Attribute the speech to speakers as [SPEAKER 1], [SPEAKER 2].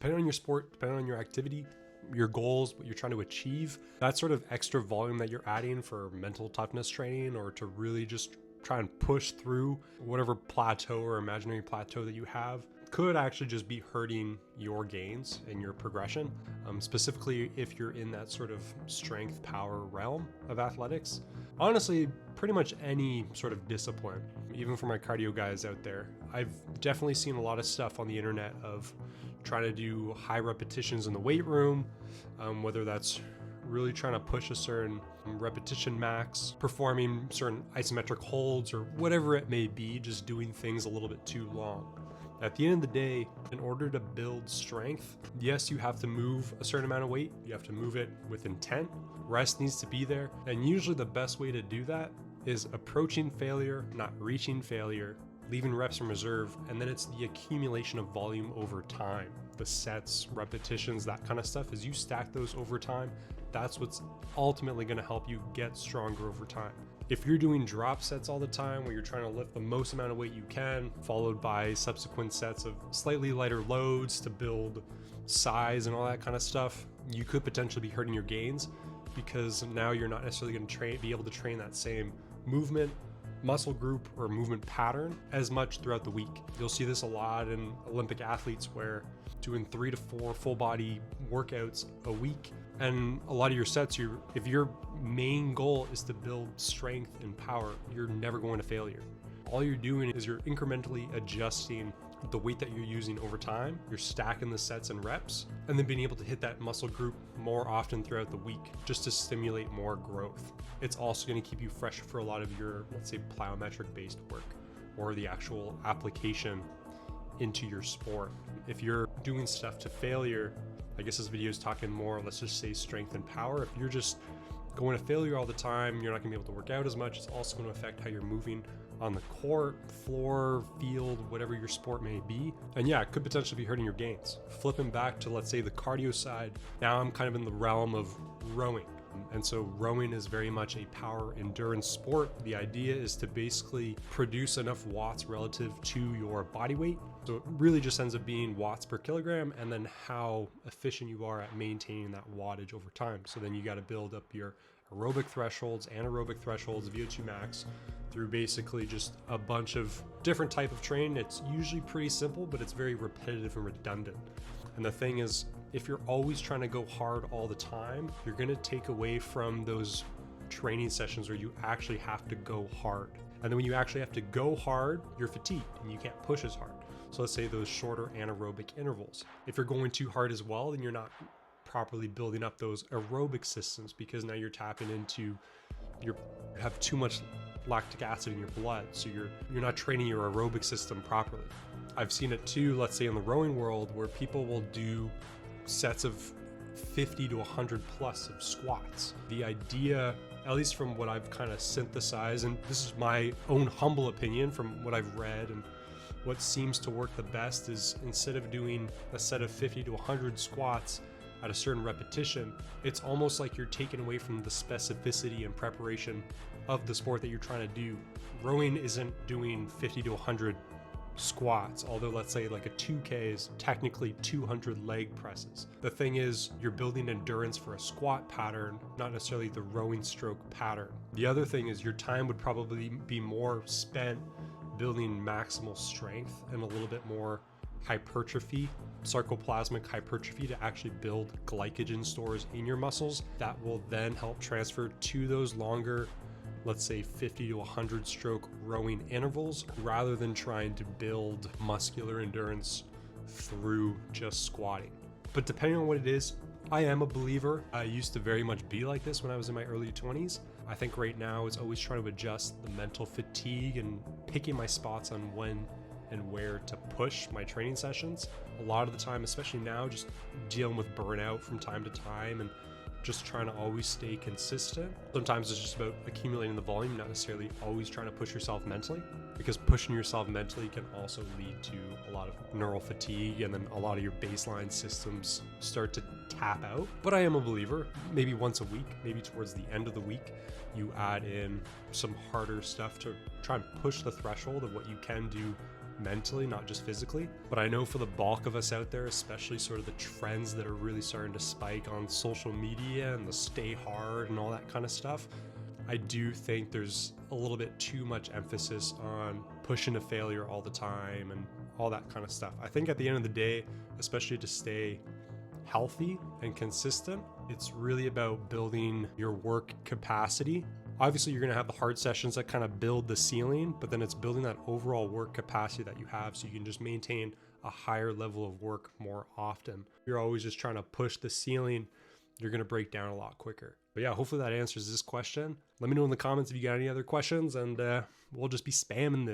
[SPEAKER 1] depending on your sport, depending on your activity, your goals, what you're trying to achieve, that sort of extra volume that you're adding for mental toughness training, or to really just try and push through whatever plateau or imaginary plateau that you have, could actually just be hurting your gains and your progression. Specifically, if you're in that sort of strength power realm of athletics. Honestly, pretty much any sort of discipline, even for my cardio guys out there, I've definitely seen a lot of stuff on the internet of trying to do high repetitions in the weight room, whether that's really trying to push a certain repetition max, performing certain isometric holds, or whatever it may be, just doing things a little bit too long. At the end of the day, in order to build strength, yes, you have to move a certain amount of weight. You have to move it with intent. Rest needs to be there. And usually the best way to do that is approaching failure, not reaching failure, leaving reps in reserve, and then it's the accumulation of volume over time. The sets, repetitions, that kind of stuff, as you stack those over time, that's what's ultimately going to help you get stronger over time. If you're doing drop sets all the time, where you're trying to lift the most amount of weight you can, followed by subsequent sets of slightly lighter loads to build size and all that kind of stuff, you could potentially be hurting your gains, because now you're not necessarily going to be able to train that same movement, muscle group, or movement pattern as much throughout the week. You'll see this a lot in Olympic athletes, where doing 3 to 4 full body workouts a week, and a lot of your sets, if your main goal is to build strength and power, you're never going to failure. All you're doing is you're incrementally adjusting the weight that you're using over time. You're stacking the sets and reps, and then being able to hit that muscle group more often throughout the week, just to stimulate more growth. It's also going to keep you fresh for a lot of your, let's say, plyometric based work, or the actual application into your sport. If you're doing stuff to failure, I guess this video is talking more, let's just say, strength and power. If you're just going to failure all the time, you're not gonna be able to work out as much. It's also going to affect how you're moving on the court, floor, field, whatever your sport may be. And yeah, it could potentially be hurting your gains. Flipping back to, let's say, the cardio side, now I'm kind of in the realm of rowing. And so rowing is very much a power endurance sport. The idea is to basically produce enough watts relative to your body weight. So it really just ends up being watts per kilogram, and then how efficient you are at maintaining that wattage over time. So then you got to build up your aerobic thresholds, anaerobic thresholds, VO2 max, through basically just a bunch of different type of training. It's usually pretty simple, but it's very repetitive and redundant. And the thing is, if you're always trying to go hard all the time, you're going to take away from those training sessions where you actually have to go hard. And then when you actually have to go hard, you're fatigued and you can't push as hard. So let's say those shorter anaerobic intervals. If you're going too hard as well, then you're not properly building up those aerobic systems, because now you're tapping into, you have too much lactic acid in your blood. So you're not training your aerobic system properly. I've seen it too, let's say in the rowing world, where people will do sets of 50 to 100 plus of squats. The idea, at least from what I've kind of synthesized, and this is my own humble opinion from what I've read and what seems to work the best, is instead of doing a set of 50 to 100 squats at a certain repetition, it's almost like you're taking away from the specificity and preparation of the sport that you're trying to do. Rowing isn't doing 50 to 100 squats, although let's say like a 2K is technically 200 leg presses. The thing is, you're building endurance for a squat pattern, not necessarily the rowing stroke pattern. The other thing is, your time would probably be more spent building maximal strength and a little bit more hypertrophy, sarcoplasmic hypertrophy, to actually build glycogen stores in your muscles that will then help transfer to those longer, let's say 50 to 100 stroke rowing intervals, rather than trying to build muscular endurance through just squatting. But depending on what it is, I am a believer. I used to very much be like this when I was in my early 20s. I think right now it's always trying to adjust the mental fatigue and picking my spots on when and where to push my training sessions. A lot of the time, especially now, just dealing with burnout from time to time and just trying to always stay consistent. Sometimes it's just about accumulating the volume, not necessarily always trying to push yourself mentally, because pushing yourself mentally can also lead to a lot of neural fatigue, and then a lot of your baseline systems start to tap out. But I am a believer, maybe once a week, maybe towards the end of the week, you add in some harder stuff to try and push the threshold of what you can do mentally, not just physically. But I know for the bulk of us out there, especially sort of the trends that are really starting to spike on social media and the stay hard and all that kind of stuff, I do think there's a little bit too much emphasis on pushing to failure all the time and all that kind of stuff. I think at the end of the day, especially to stay healthy and consistent, it's really about building your work capacity. Obviously, you're going to have the hard sessions that kind of build the ceiling, but then it's building that overall work capacity that you have so you can just maintain a higher level of work more often. If you're always just trying to push the ceiling, you're going to break down a lot quicker. But yeah, hopefully that answers this question. Let me know in the comments if you got any other questions, and we'll just be spamming this.